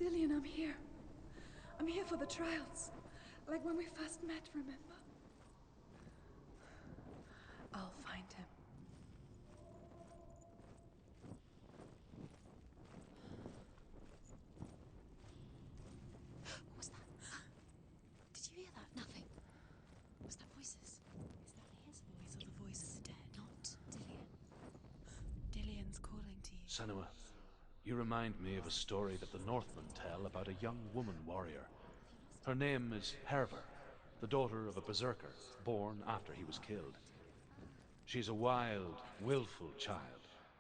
Dillian, I'm here. I'm here for the trials. Like when we first met, remember? I'll find him. What was that? Did you hear that? Nothing. Was that voices? Is that his voice or the voice of the dead? Not Dillian. Dillian's calling to you. Senua, you remind me of a story that the Northmen tell about a young woman warrior. Her name is Herver, the daughter of a berserker, born after he was killed. She's a wild, willful child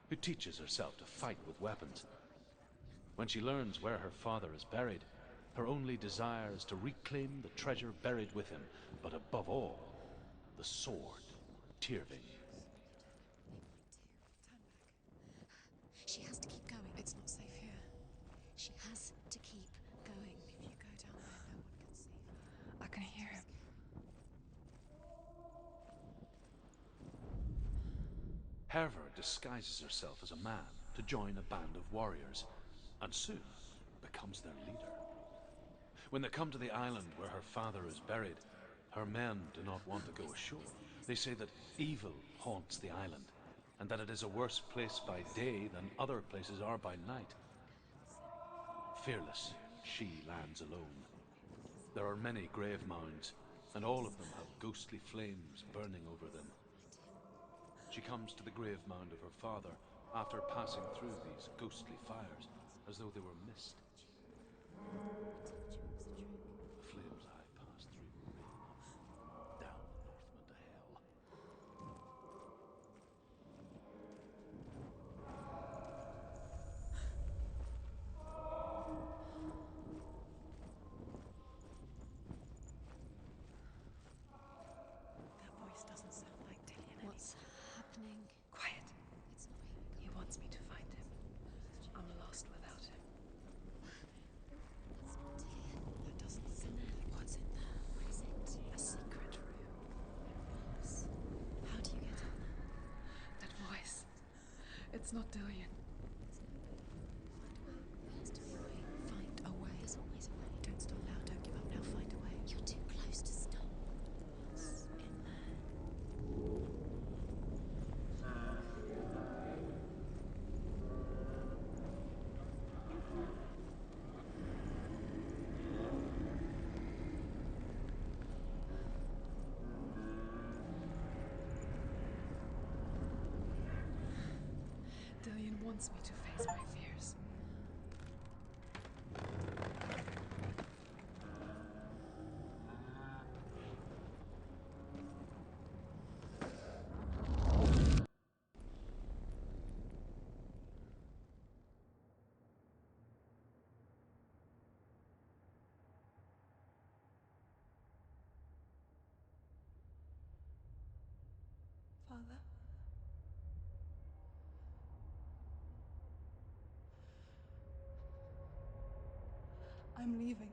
who teaches herself to fight with weapons. When she learns where her father is buried, her only desire is to reclaim the treasure buried with him, but above all, the sword, Tyrving. Turn back. She has to keep going. It's not safe here. She has to keep going. If you go down there, no one can save you. I can hear him. Herver disguises herself as a man to join a band of warriors, and soon becomes their leader. When they come to the island where her father is buried, her men do not want to go ashore. They say that evil haunts the island, and that it is a worse place by day than other places are by night. Fearless, she lands alone. There are many grave mounds, and all of them have ghostly flames burning over them. She comes to the grave mound of her father after passing through these ghostly fires, as though they were mist. The flames I passed through were real enough. Down the Northman to hell. That voice doesn't sound like Dillian anymore. What's happening? Quiet. It's not here. He wants me to find him. I'm lost without him. It's not Dillian. That doesn't sound like what's in there. What is it? A secret room. Yes. How do you get in there? That voice. It's not Dillian. Find a way. There has to be a way. Find a way. There's always a way. Don't stop now. Don't give up now. Find a way. You're too close to stop. What's in there? Dillian wants me to face my fears. Father? I'm leaving.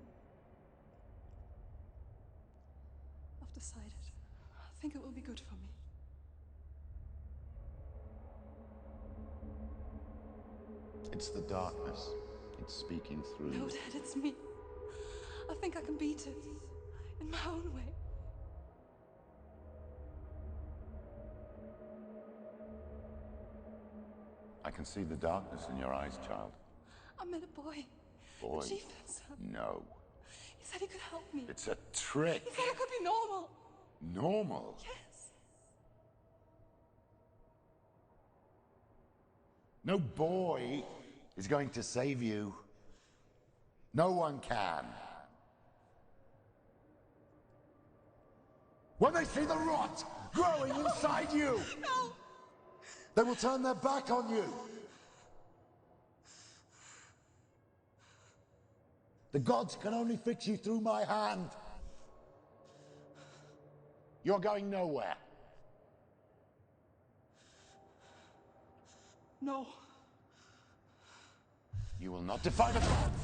I've decided. I think it will be good for me. It's the darkness. It's speaking through No, you. Dad, it's me. I think I can beat it. In my own way. I can see the darkness in your eyes, child. I met a boy. Boy. The chieftain's son. No. He said he could help me. It's a trick. He said I could be normal. Normal. Yes. No boy is going to save you. No one can. When they see the rot growing inside you, No! they will turn their back on you. The gods can only fix you through my hand. You're going nowhere. No. You will not defy the gods!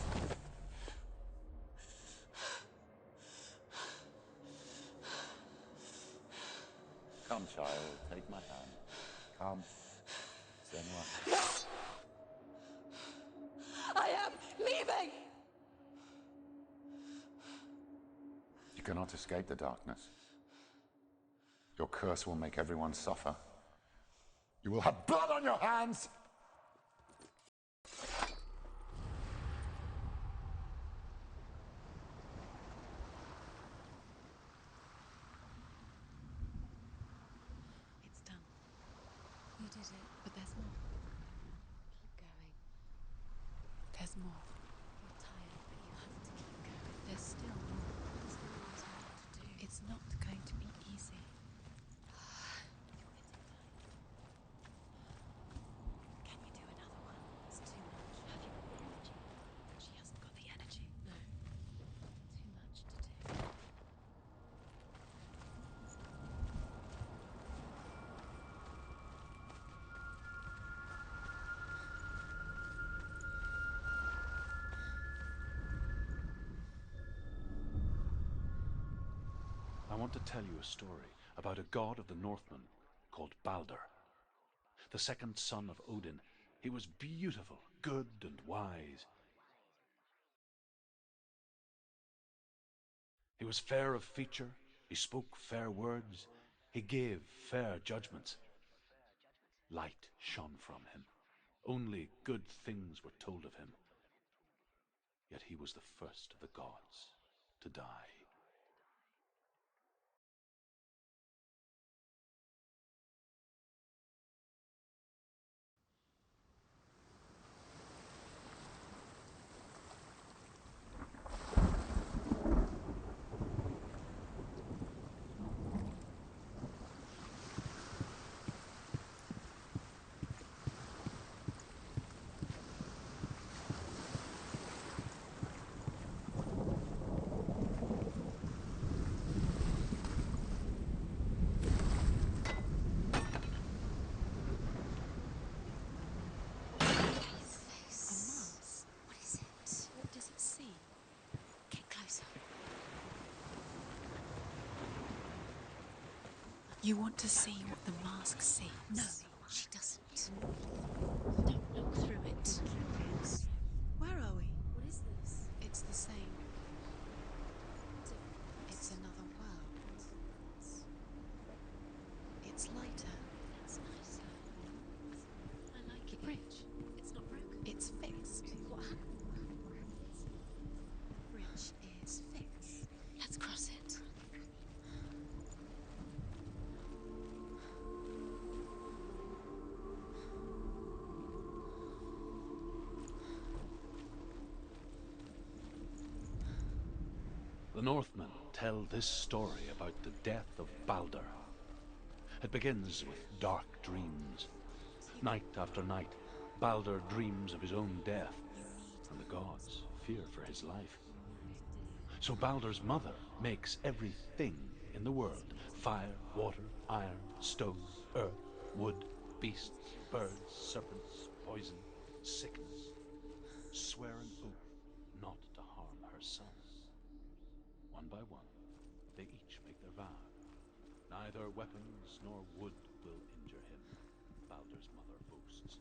Come, child, take my hand. Come. Senua. No! I am leaving! You cannot escape the darkness. Your curse will make everyone suffer. You will have blood on your hands! It's done. You did it. But there's more. Keep going. There's more. You're tired, but you have to keep going. There's still more. There's always more to do. It's not going to be easy. You're getting tired. Can you do another one? It's too much. Have you got the energy? She hasn't got the energy. No. Too much to do. I want to tell you a story about a god of the Northmen called Balder. The second son of Odin. He was beautiful, good and wise. He was fair of feature, he spoke fair words, he gave fair judgments. Light shone from him. Only good things were told of him. Yet he was the first of the gods to die. You want to see what the mask sees? No, she doesn't. Don't look through it. Where are we? What is this? It's the same. Different. It's another world. It's lighter. It's nicer. I like it. Bridge. It's not broken. It's fixed. What happened? The bridge is fixed. Let's cross it. The Northmen tell this story about the death of Balder. It begins with dark dreams. Night after night, Balder dreams of his own death, and the gods fear for his life. So Balder's mother makes everything in the world: fire, water, iron, stone, earth, wood, beasts, birds, serpents, poison, sickness, swear an oath not to harm her son. One by one, they each make their vow. Neither weapons nor wood will injure him, Balder's mother boasts.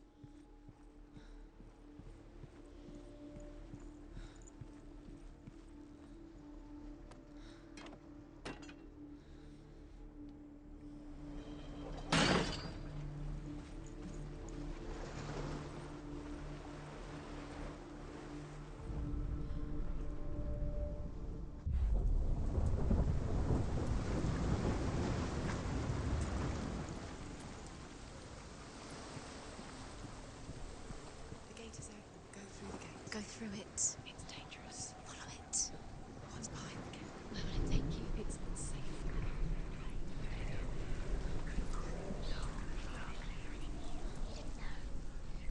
Go through it. It's dangerous. Follow it. What's behind the gate? Where will it take you? It's unsafe.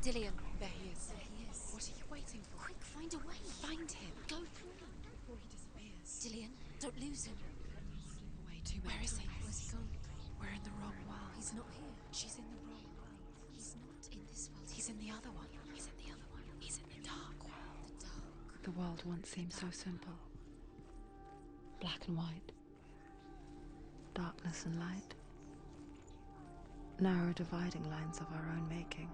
Dillion. There he is. There he is. What are you waiting for? Quick, find a way. Find him. Go through. Before he disappears. Dillion, don't lose him. Slip away too many Where is he? times. Where's he gone? We're in the wrong world. He's not here. She's in the wrong world. He's not in this world. He's in the other one. He's in the other one. He's in the dark world. The dark. The world once seemed so simple. Black and white. Darkness and light. Narrow dividing lines of our own making.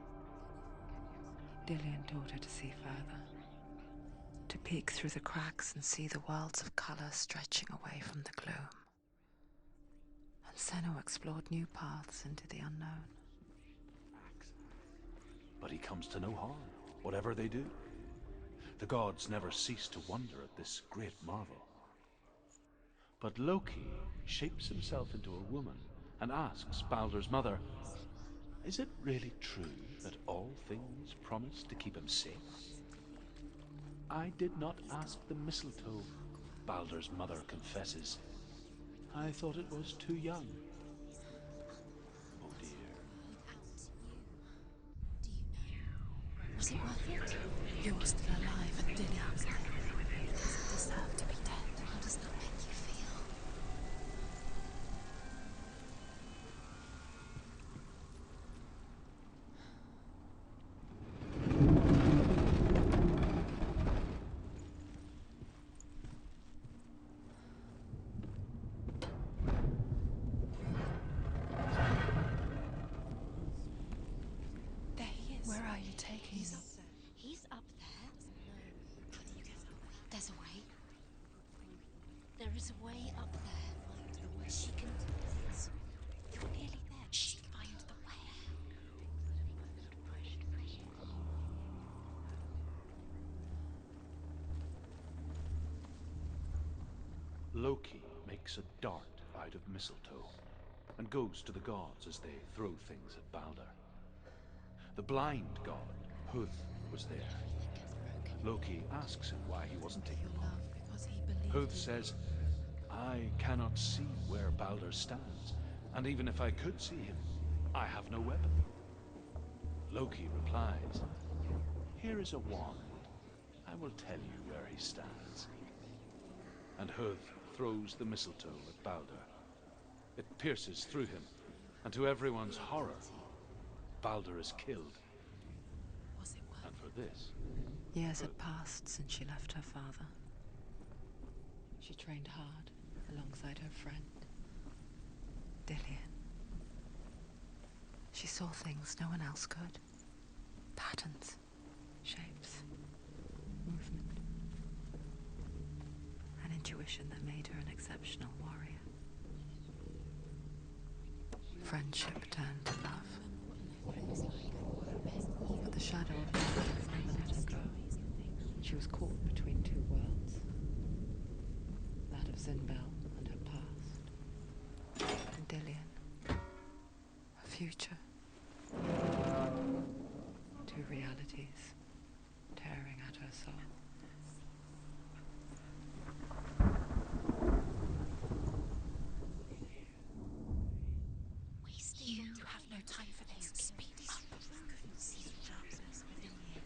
Dillian taught her to see further. To peek through the cracks and see the worlds of colour stretching away from the gloom. And Senua explored new paths into the unknown. But he comes to no harm, whatever they do. The gods never cease to wonder at this great marvel. But Loki shapes himself into a woman and asks Baldur's mother, is it really true that all things promise to keep him safe? I did not ask the mistletoe, Baldur's mother confesses. I thought it was too young. Oh dear. Was it worth it? You're still alive and Dillion's dead. He doesn't deserve to be dead. How does that make you feel? There he is. Where are you taking me? He's up there. How do you get up? There's a way. There is a way up there. Find the way. She can do this. You're nearly there. She find the way. Loki makes a dart out of mistletoe and goes to the gods as they throw things at Baldur. The blind god, Hud, was there. Loki asks him why he wasn't taking part. Because he believed Hud in says, I cannot see where Baldur stands, and even if I could see him, I have no weapon. Loki replies, here is a wand. I will tell you where he stands. And Hud throws the mistletoe at Baldur. It pierces through him, and to everyone's horror, Baldur is killed. Was it worth And for this, Years had passed since she left her father. She trained hard alongside her friend, Dillion. She saw things no one else could. Patterns, shapes, movement. An intuition that made her an exceptional warrior. Friendship turned to love. But the shadow of Baldur never let her go. She was caught between two worlds. That of Zinbel and her past. And Dillion. Her future. Two realities tearing at her soul. You have no time for this. Speed up. Couldn't see the darkness within you.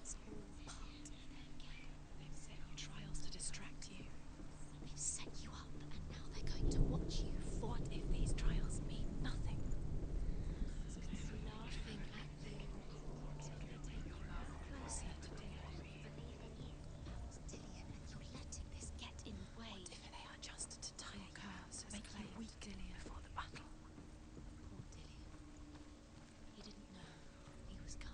It's all part of their game. They've set you trials to distract you. They've set you up, and now they're going to watch you. What if these trials mean nothing? Laughing at you. They take you closer to Dillion. Believe in you. About Dillion, and you're letting this get in the way. What if they are just to tire you out, make you weak before the battle? Poor Dillion. He didn't know. He was kind.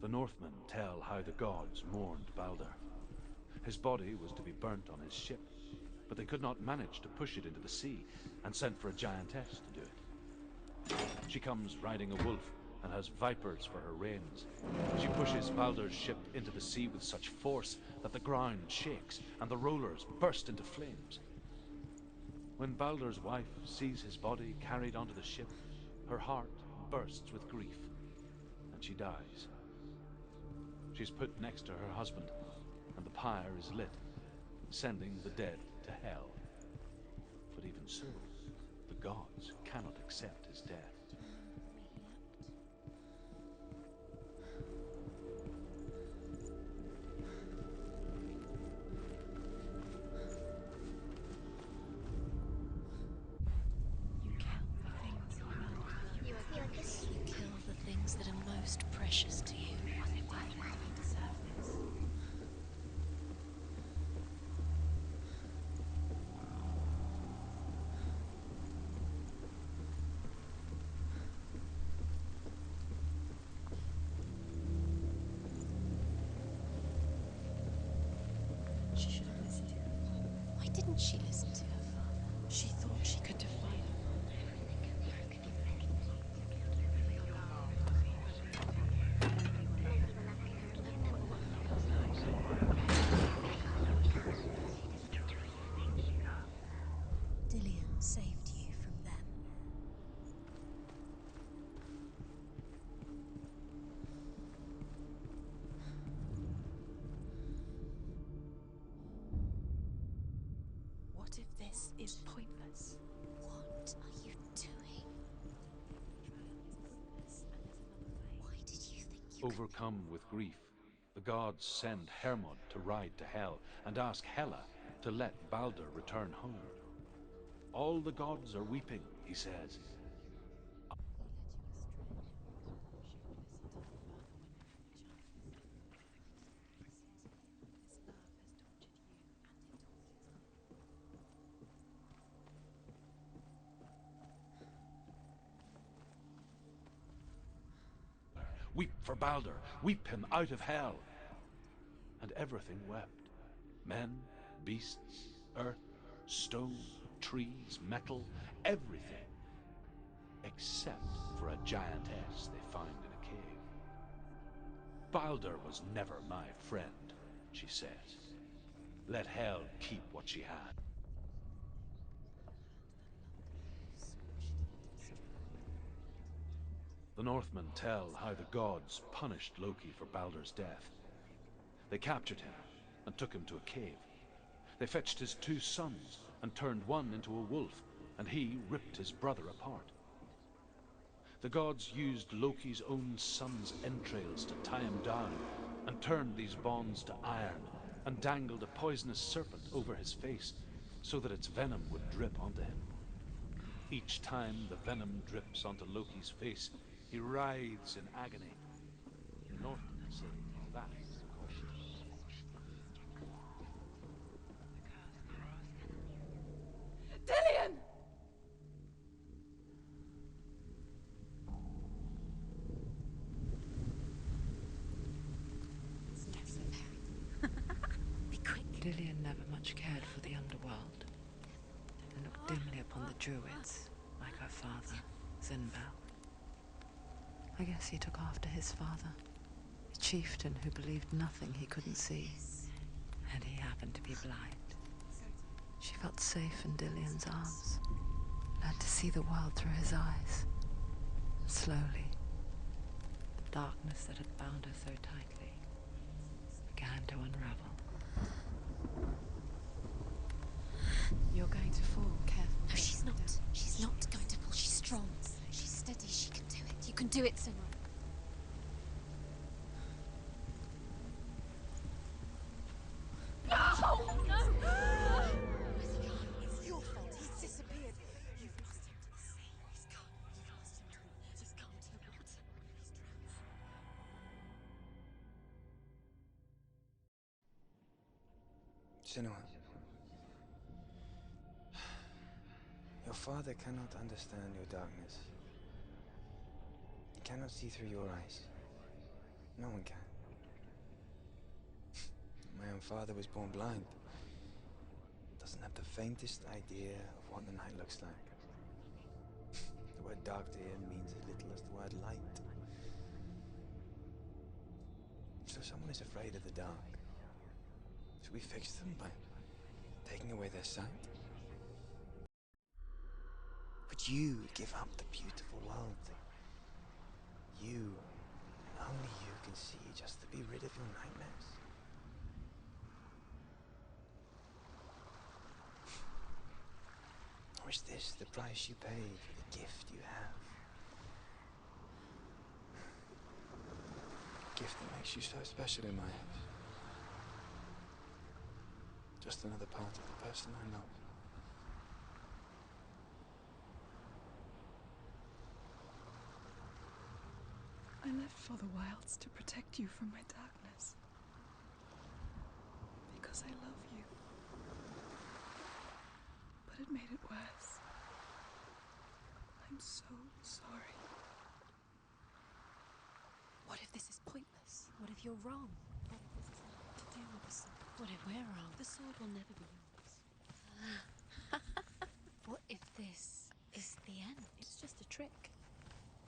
the Northmen tell how the gods mourned Baldur. His body was to be burnt on his ship, but they could not manage to push it into the sea, and sent for a giantess to do it. She comes riding a wolf and has vipers for her reins. She pushes Baldur's ship into the sea with such force that the ground shakes and the rollers burst into flames. When Baldur's wife sees his body carried onto the ship, her heart bursts with grief, and she dies. She's put next to her husband, and the pyre is lit, sending the dead to hell. But even so, the gods cannot accept his death. You kill the things he loved. You kill the things most precious to you? Was it my fault you deserve this? She should have listened to her father. Why didn't she listen to her father? She thought she could defy her father. Dillian saved you from them. What if this is pointless? What are you doing? Why did you think you Overcome with grief, the gods send Hermod to ride to Hell and ask Hela to let Balder return home. All the gods are weeping, he says. Weep for Balder, weep him out of Hell. And everything wept. Men, beasts, earth, stone, trees, metal, everything. Except for a giantess they find in a cave. Balder was never my friend, she says. Let Hell keep what she had. The Northmen tell how the gods punished Loki for Balder's death. They captured him and took him to a cave. They fetched his 2 sons and turned one into a wolf, and he ripped his brother apart. The gods used Loki's own son's entrails to tie him down and turned these bonds to iron and dangled a poisonous serpent over his face so that its venom would drip onto him. Each time the venom drips onto Loki's face, he writhes in agony. The Northmen say that is called. Dillian! be quick? Dillian never much cared for the underworld and looked dimly upon the druids, like her father, Zinbel. I guess he took after his father, a chieftain who believed nothing he couldn't see, and he happened to be blind. She felt safe in Dillian's arms, learned to see the world through his eyes. Slowly, the darkness that had bound her so tightly began to unravel. You're going to fall, careful. No, she's not. She's not going to fall. She's strong. She's steady. She can do it. You can do it, Senua. It's your fault. He's disappeared. You've lost him to the sea. He's gone. You've lost him to the... He's gone to the water. He's drowned. Senua, your father cannot understand your darkness. He cannot see through your eyes. No one can. My own father was born blind. Doesn't have the faintest idea of what the night looks like. The word dark to him means as little as the word light. So someone is afraid of the dark. Should we fix them by taking away their sight? Would you give up the beautiful world that you, and only you, can see just to be rid of your nightmares? Or is this the price you pay for the gift you have? A gift that makes you so special in my eyes. Just another part of the person I love. I left for the wilds to protect you from my darkness. Because I love you. But it made it worse. I'm so sorry. What if this is pointless? What if you're wrong? What if this is nothing to do with the sword? What if we're wrong? The sword will never be yours. What if this is the end? It's just a trick.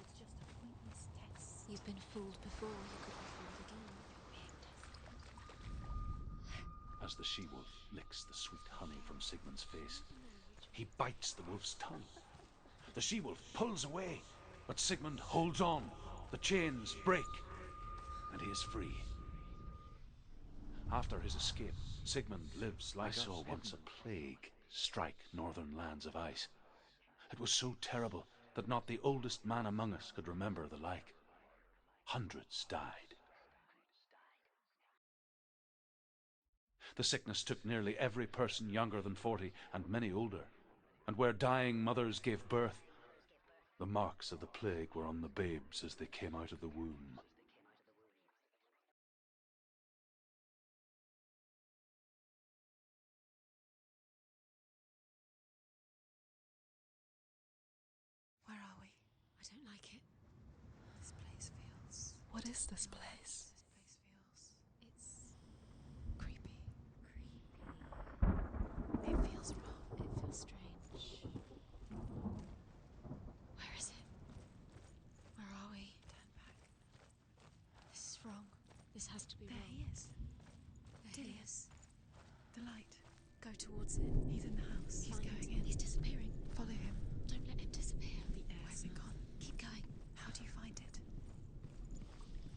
It's just a pointless test. You've been fooled before. You could be fooled again. You're being tested. As the she-wolf licks the sweet honey from Sigmund's face, he bites the wolf's tongue. The she-wolf pulls away, but Sigmund holds on. The chains break, and he is free. After his escape, Sigmund lives like us. I saw once a plague strike northern lands of ice. It was so terrible that not the oldest man among us could remember the like. Hundreds died. The sickness took nearly every person younger than 40 and many older. And where dying mothers gave birth, the marks of the plague were on the babes as they came out of the womb. Where are we? I don't like it. This place feels... What is this place? This place feels... It's... creepy. It feels wrong. It feels strange. Where is it? Where are we? Turn back. This is wrong. This has to be There wrong. he is. There he is. The light. Go towards it. He's in the house. He's going in. He's disappearing. Follow him. Don't let him disappear. The air hasn't gone. Keep going. How do you find it?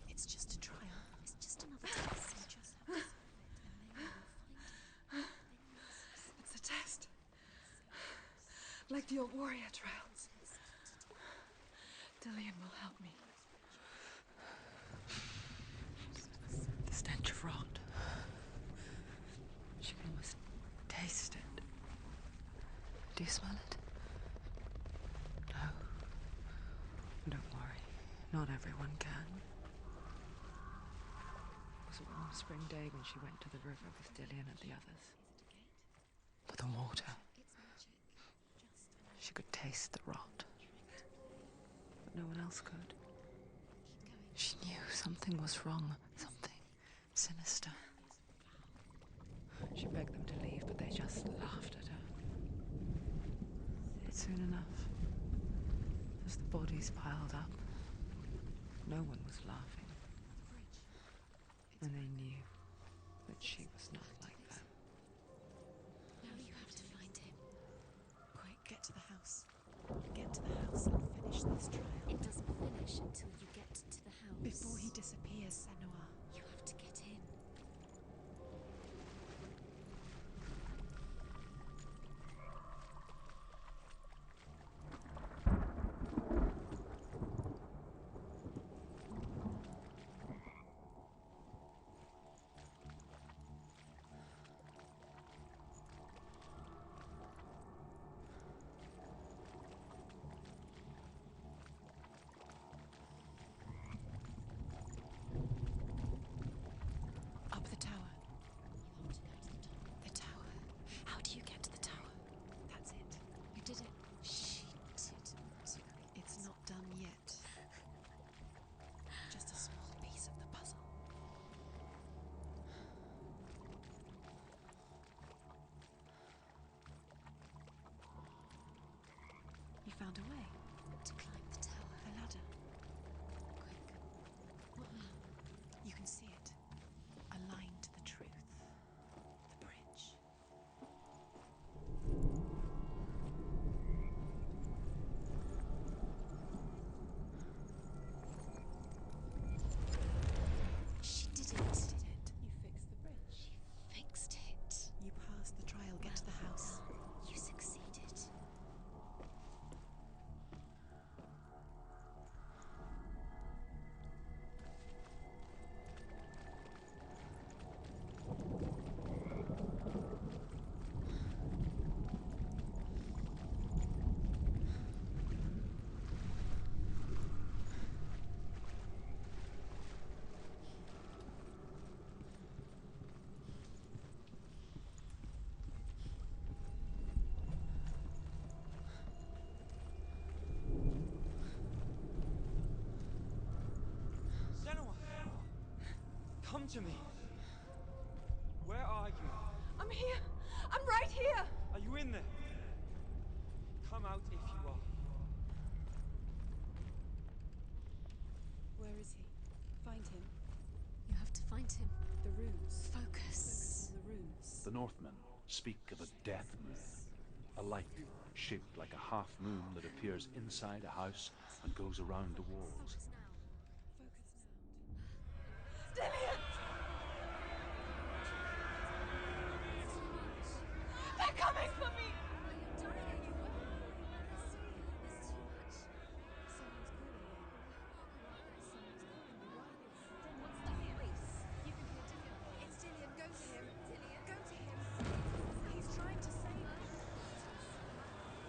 It's just a trial. It's just another test. You just have to solve it, and then you will find it. It's a test. Like the old warrior trials. Dillian will help me. The stench of rot. She can almost taste it. Do you smell it? No. Don't worry. Not everyone can. It was a warm spring day when she went to the river with Dillian and the others. For the water. She could taste the rot. But no one else could. She knew something was wrong. Something sinister. She begged them to leave, but they just laughed at her. But soon enough, as the bodies piled up, no one was laughing. And they knew that she was not like them. Now you have to find him. Quick, get to the house. Get to the house and finish this trial. It doesn't finish until you get to the house. Before he disappears, Senua. You have to get in. Up the tower. You have to go to the top. The tower. How do you get to the tower? That's it. You did it. She did. It's not done yet. Just a small piece of the puzzle. You found a way. To climb the tower. The ladder. Quick. What now? You can see it. A line to the truth. The bridge. She did it. Did it. You fixed the bridge. She fixed it. You passed the trial. Get to the house. You succeeded. Answer me. Where are you? I'm here. I'm right here. Are you in there? Come out if you are. Where is he? Find him. You have to find him. The runes. Focus. On the runes. The Northmen speak of a death moon, a light shaped like a half moon that appears inside a house and goes around the walls. Focus now. Focus now. Dillian! They're coming for me! Someone's calling you. Someone's calling you. Why? What's that voice? You can hear Dillian. It's Dillian. Go to him. Dillian? Go to him. He's trying to save you.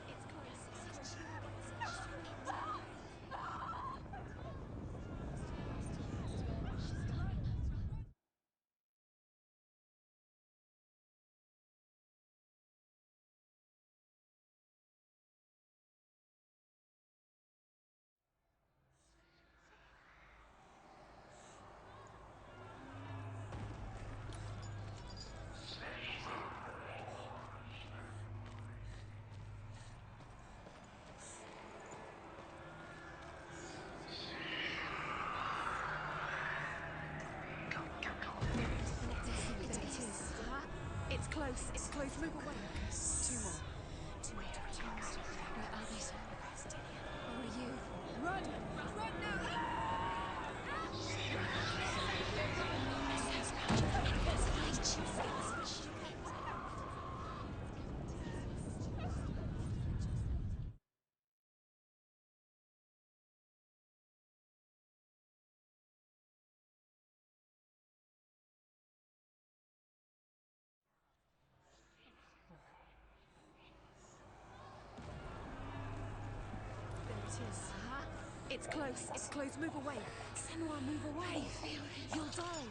It's close. It's close. It's close. It's close. Move away. Two more. Where are they? Where are you? Run! Run now! There it is. It's close. It's close. Move away. Senua, move away. You'll die.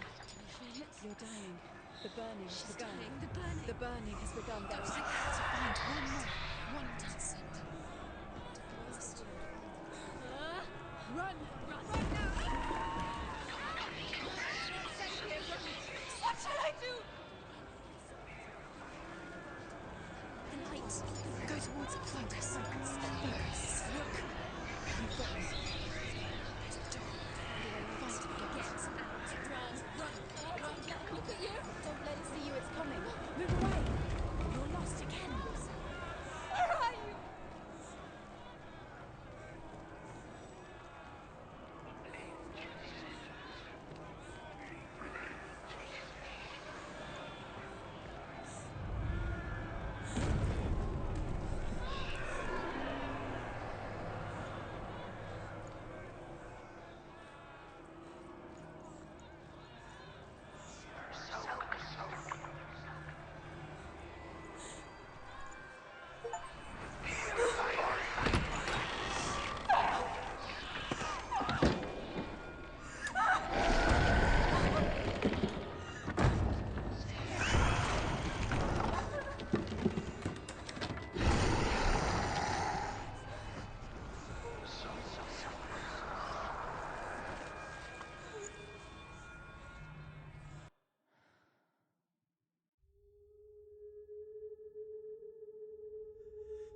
You're dying. The burning has begun. The burning. The burning has begun. There is I a have to find one more. one It more. doesn't. Run! Run. Run now! What shall I do? The light. Go towards it. Focus. Focus. Look. You've got this. There's the door. Find a way out. Find it. Get out. Run. Run. Run. Look at you. Don't let it see you. It's coming. Move away. You're lost again. Where are you?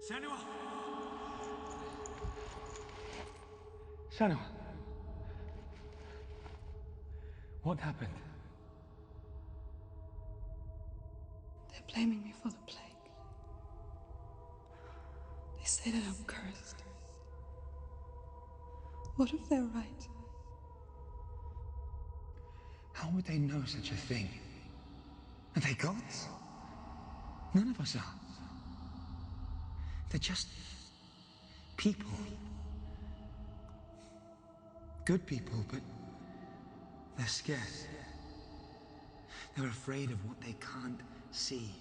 Senua! Senua! What happened? They're blaming me for the plague. They say that I'm cursed. What if they're right? How would they know such a thing? Are they gods? None of us are. They're just people. Good people, but they're scared. They're afraid of what they can't see.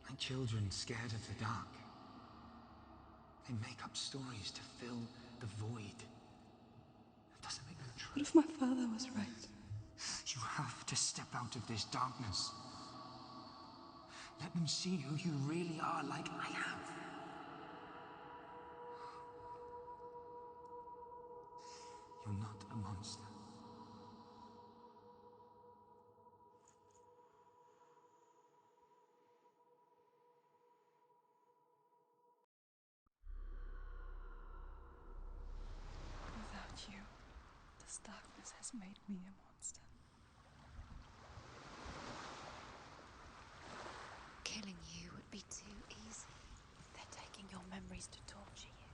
Like children scared of the dark. They make up stories to fill the void. That doesn't make them true. What if my father was right? You have to step out of this darkness. Let them see who you really are, like I have. You're not a monster. made me a monster. Killing you would be too easy. They're taking your memories to torture you.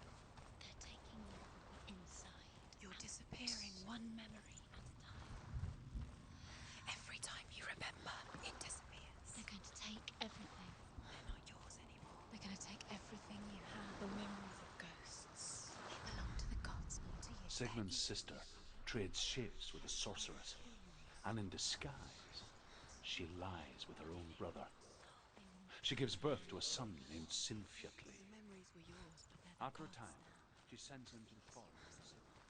They're taking you from the inside. You're disappearing one memory at a time. Every time you remember, it disappears. They're going to take everything. They're not yours anymore. They're going to take everything you have. The memories of ghosts. They belong to the gods, not to you. Sigmund's sister trades shapes with the sorceress, and in disguise, she lies with her own brother. She gives birth to a son named Sinfjotli. The memories were yours, but they're the After a gods time, now. she sends him to the forest to sit with her.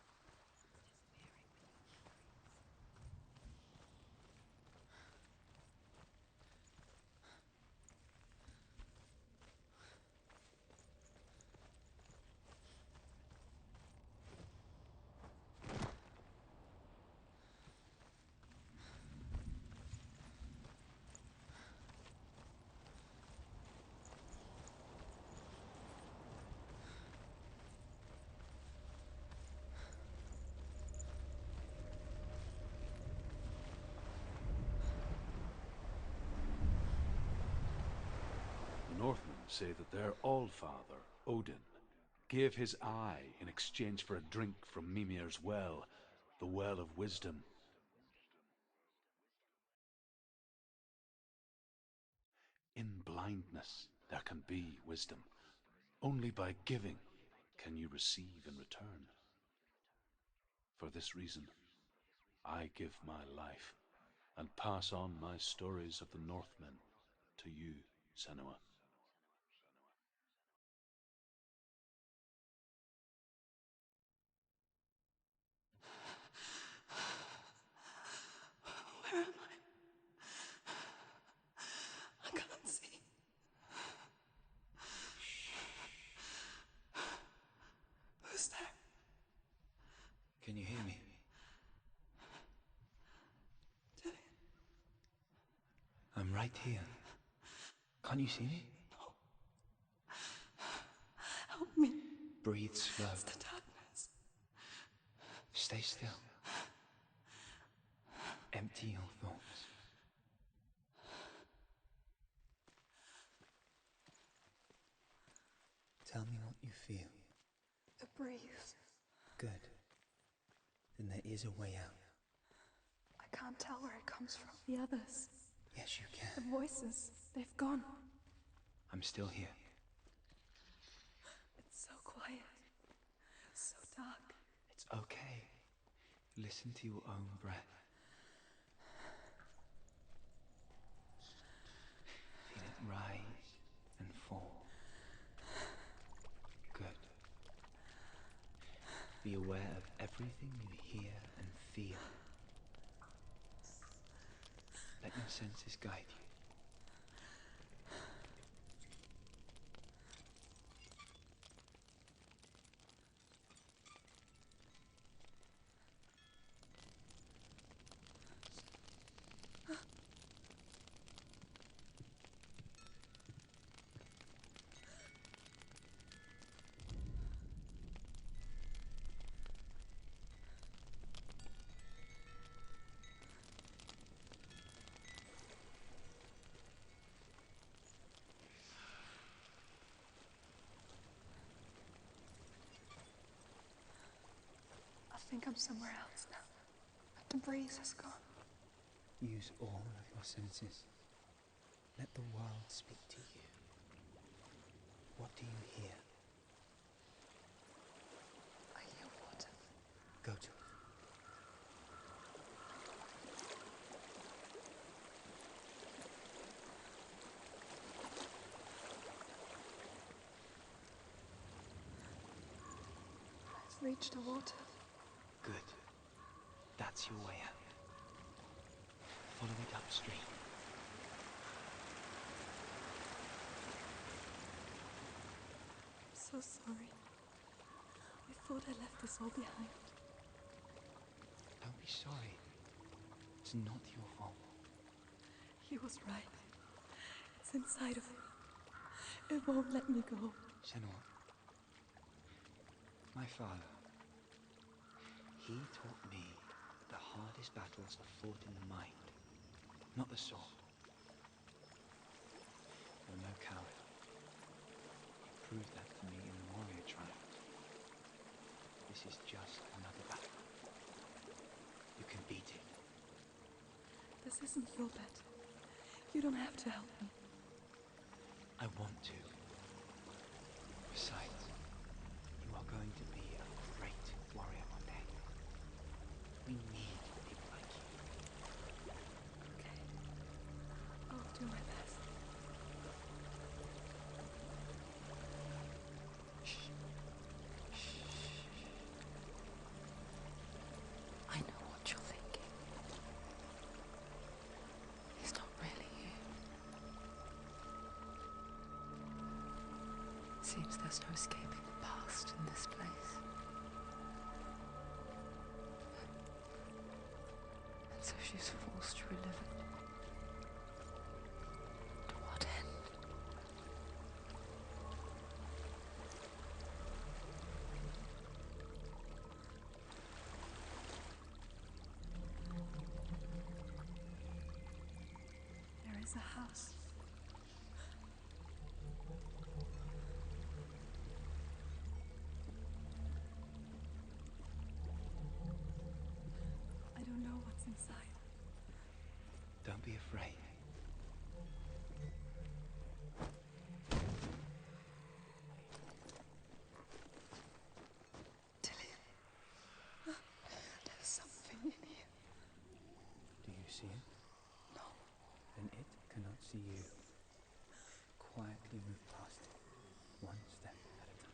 The Northmen say that their Allfather, Odin, gave his eye in exchange for a drink from Mimir's well, the Well of Wisdom. In blindness there can be wisdom. Only by giving can you receive in return. For this reason, I give my life and pass on my stories of the Northmen to you, Senua. Where am I? I can't see. Who's there? Can you hear me? I'm right here. Can't you see me? Help me. Breathe slow. It's the darkness. Stay still. Empty your thoughts. Tell me what you feel. The breeze. Good. Then there is a way out. I can't tell where it comes from. The others. Yes, you The can. voices. They've gone. I'm still here. It's so quiet. So dark. It's okay. Listen to your own breath. Feel it rise and fall. Good. Be aware of everything you hear and feel. Let your senses guide you. I think I'm somewhere else now. But the breeze has gone. Use all of your senses. Let the world speak to you. What do you hear? I hear water. Go to it. I've reached the water. Good. That's your way out. Follow it upstream. I'm so sorry. I thought I left this all behind. Don't be sorry. It's not your fault. He was right. It's inside of me. It won't let me go. Senua, my father, he taught me that the heart hardest battles are fought in the mind, not the sword. You're no coward. You proved that to me in the warrior trials. This is just another battle. You can beat it. This isn't your bet. You don't have to help me. I want to. Besides, you are going to be a great warrior one day. We need people like you. Okay. I'll do my best. I know what you're thinking. He's not really here. Seems there's no escaping the past in this place. And so she's forced to relive it. To what end? There is a house. I don't know what's inside. Don't be afraid. There's something in here. Do you see it? No. Then it cannot see you. Quietly move past it, one step at a time.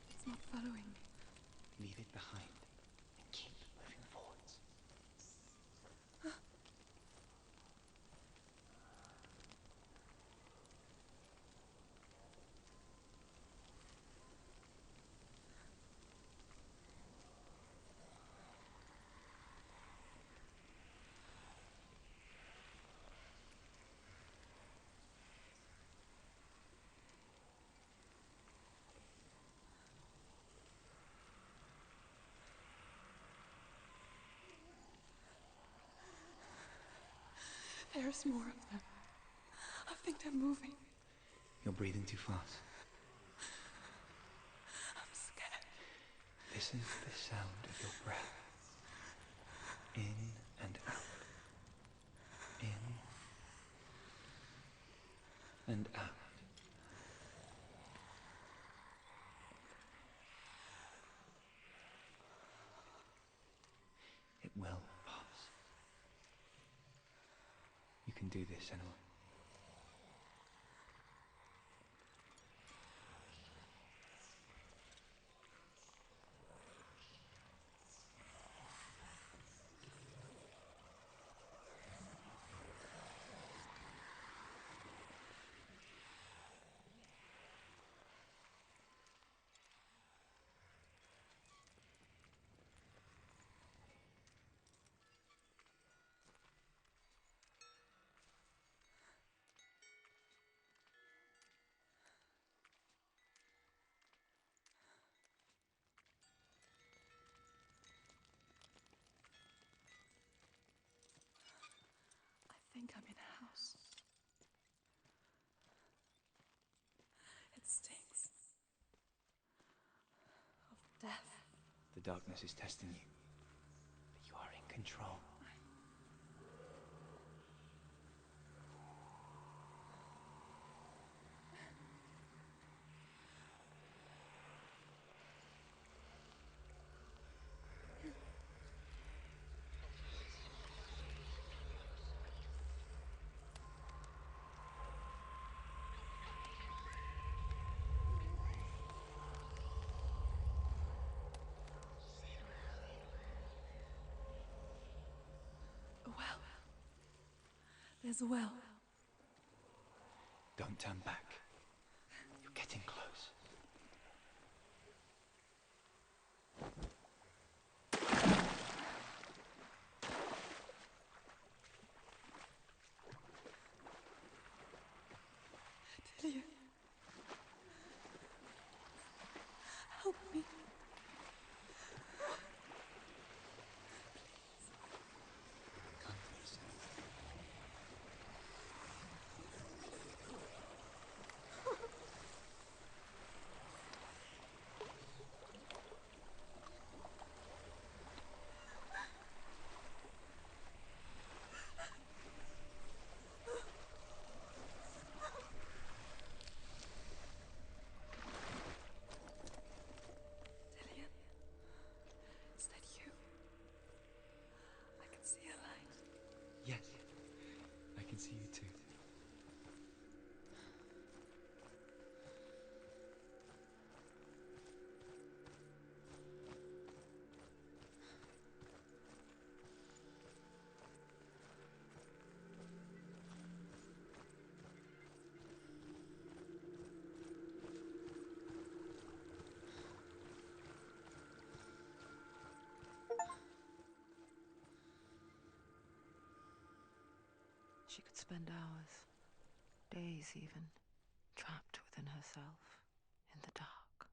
It's not following me. Leave it behind and keep moving forwards. There's more of them. I think they're moving. You're breathing too fast. I'm scared. Listen to the sound of your breath. In and out. In and out. It will pass. You can do this, Senua. I think I'm in a house. It stinks. Of death. The darkness is testing you, but you are in control. There's a well. Don't turn back. You're getting close. Dillian. Help me. Come closer. Dillian. Is that you? I can see a light. Yes, I can see you too. She could spend hours, days even, trapped within herself, in the dark.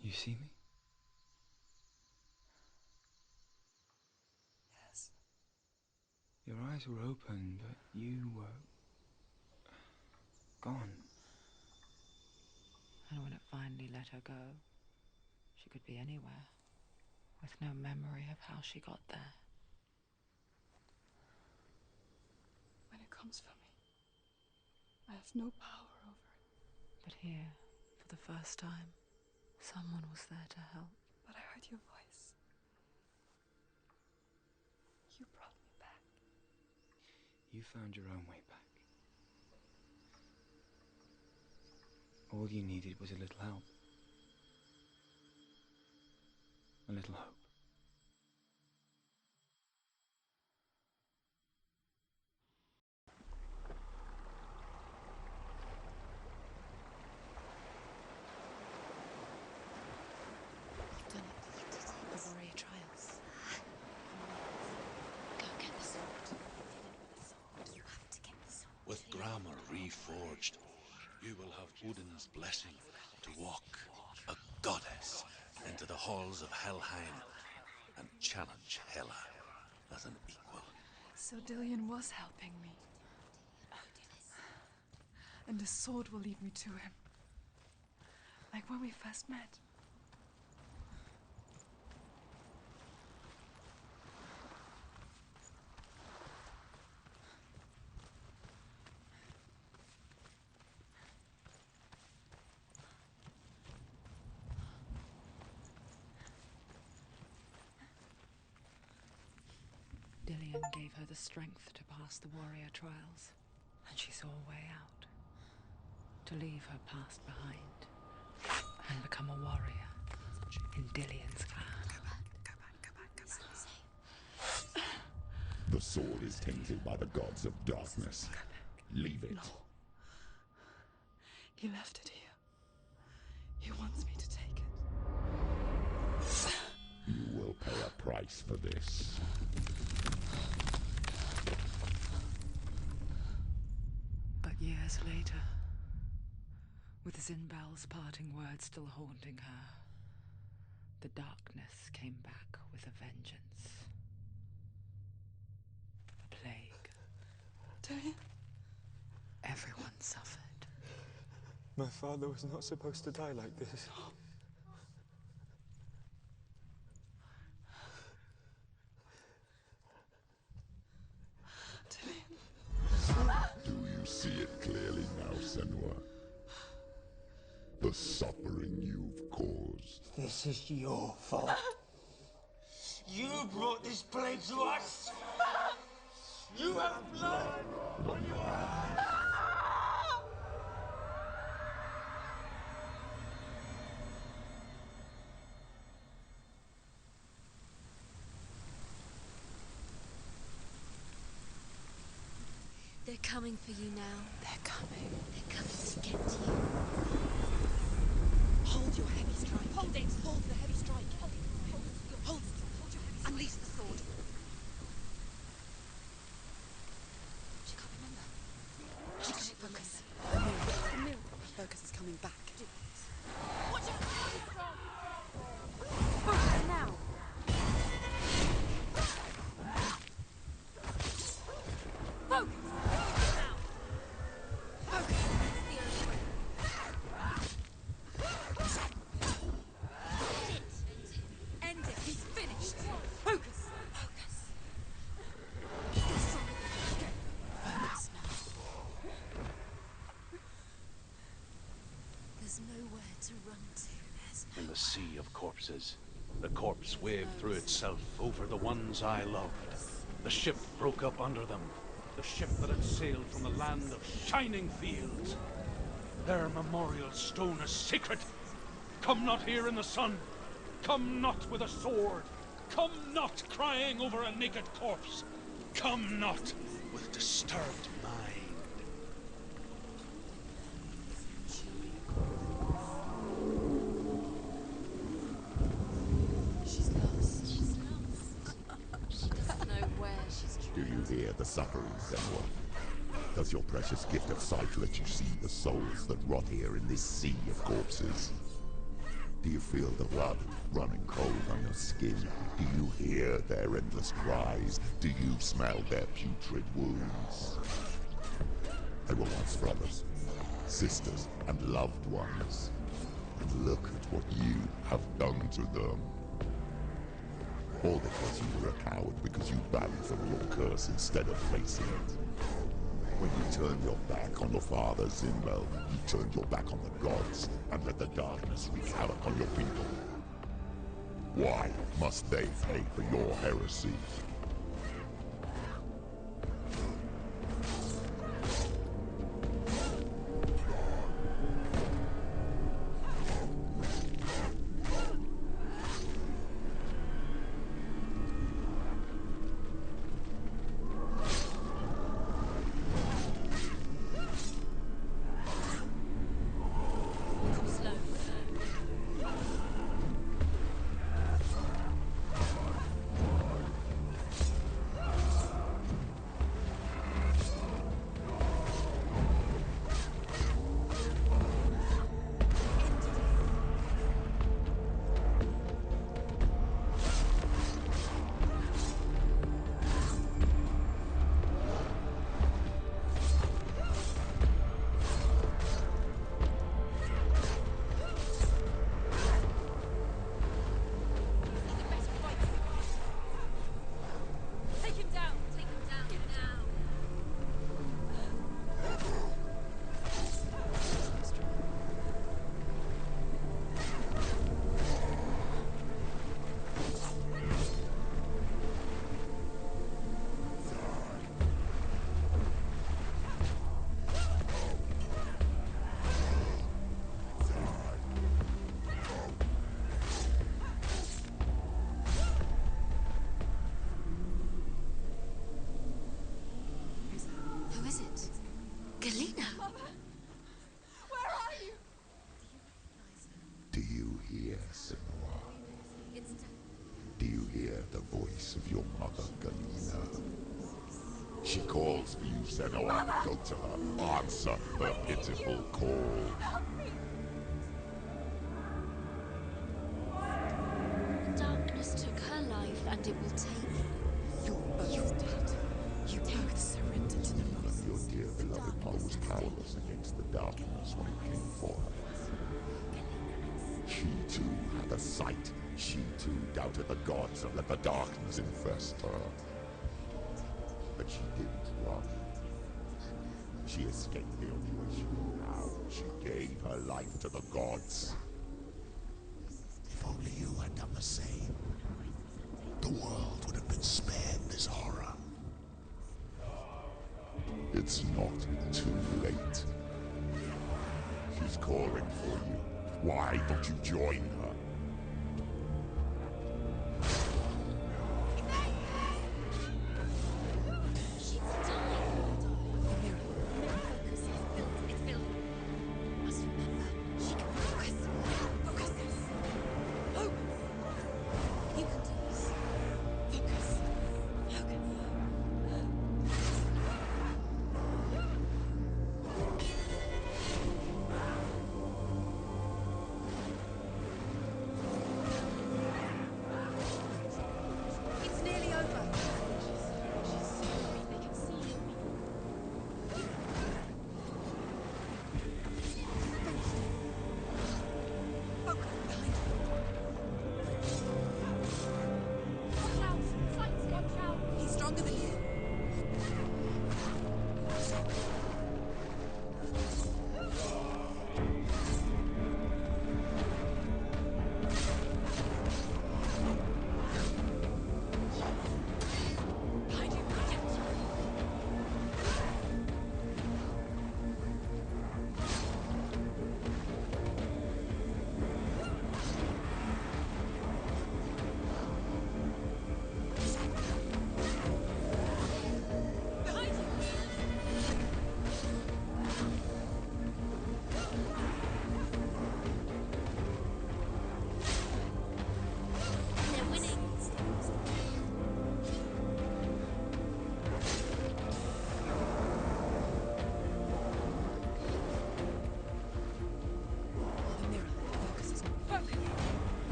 You see me? Yes. Your eyes were open, but you were gone. And when it finally let her go, she could be anywhere, with no memory of how she got there. When it comes for me, I have no power over it. But here, for the first time, someone was there to help. But I heard your voice. You brought me back. You found your own way back. All you needed was a little help. A little hope. You've done it. The warrior trials. Go get the sword. With the sword. You have to get the sword. With grammar reforged, you will have Odin's blessing to walk, a goddess, into the halls of Helheim and challenge Hela as an equal. So Dillian was helping me. And the sword will lead me to him. Like when we first met. Dillian gave her the strength to pass the warrior trials, and she saw a way out. To leave her past behind and become a warrior in Dillian's clan. The sword is tainted by the gods of darkness. Leave it. No. He left it here. He wants me to take it. You will pay a price for this. But years later, with Zinbal's parting words still haunting her, the darkness came back with a vengeance. A plague. Dillian? Everyone suffered. My father was not supposed to die like this. Do you see it clearly now, Senua? The suffering you've caused. This is your fault. You brought this plague to us! You have blood on your hands! They're coming for you now. They're coming. They're coming to get you. Hold your heavy strike. Hold it. Hold the heavy strike. Hold it. Hold it. Hold your heavy strike. Unleash the sword. She can't remember. She can't focus. The mirror. Her focus is coming back. Watch out! Focus now. Focus! Now! Focus! It's the only way. End it! He's finished! Focus! Focus! You're stronger than that. Focus now. There's nowhere to run to. In the sea of corpses, the corpse waved through itself over the ones I loved. The ship broke up under them. The ship that had sailed from the land of shining fields. Their memorial stone is sacred. Come not here in the sun. Come not with a sword. Come not crying over a naked corpse. Come not with disturbed mind. She's lost. She's lost. She doesn't know where she's Do you hear the suffering, Senua? Does your precious gift of sight let you see the souls that rot here in this sea of corpses? Do you feel the blood running cold on your skin? Do you hear their endless cries? Do you smell their putrid wounds? They were once brothers, sisters, and loved ones. And look at what you have done to them. All because you were a coward because you ran from your curse instead of facing it. When you turned your back on your father, Zinwell, you turned your back on the gods and let the darkness wreak havoc on your people. Why must they pay for your heresy? Who is it? Galena! Where are you? Do you hear, Senua? It's Do you hear the voice of your mother, Galena? She calls for you, Senua. Go to her. Answer her pitiful call. Darkness took her life, and it will take You're both dead. You both surrendered to the voice. Your dear beloved mother was powerless against the darkness when it came for her. She too had a sight. She too doubted the gods and let the darkness infest her. But she didn't run. She escaped the only way she knew how. She gave her life to the gods. If only you had done the same, the world would have been spared this horror. It's not too late. She's calling for you. Why don't you join her? She's dying. The mirror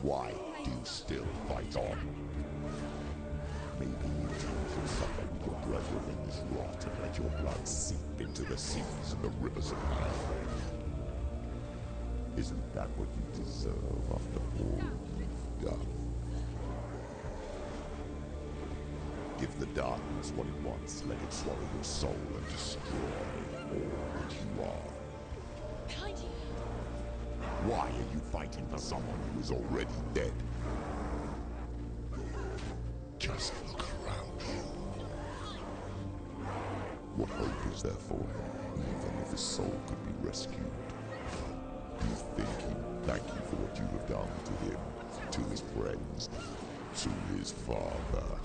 Why do you still fight on? Maybe you choose to suffer with your brethren in this rot and let your blood seep into the seas and the rivers of hell. Isn't that what you deserve after all you've done? Give the darkness what it wants, let it swallow your soul and destroy all that you are. Behind you! Why are you fighting for someone who is already dead? Just look around you. What hope is there for him, even if his soul could be rescued? Do you think he will thank you for what you have done to him, to his friends, to his father?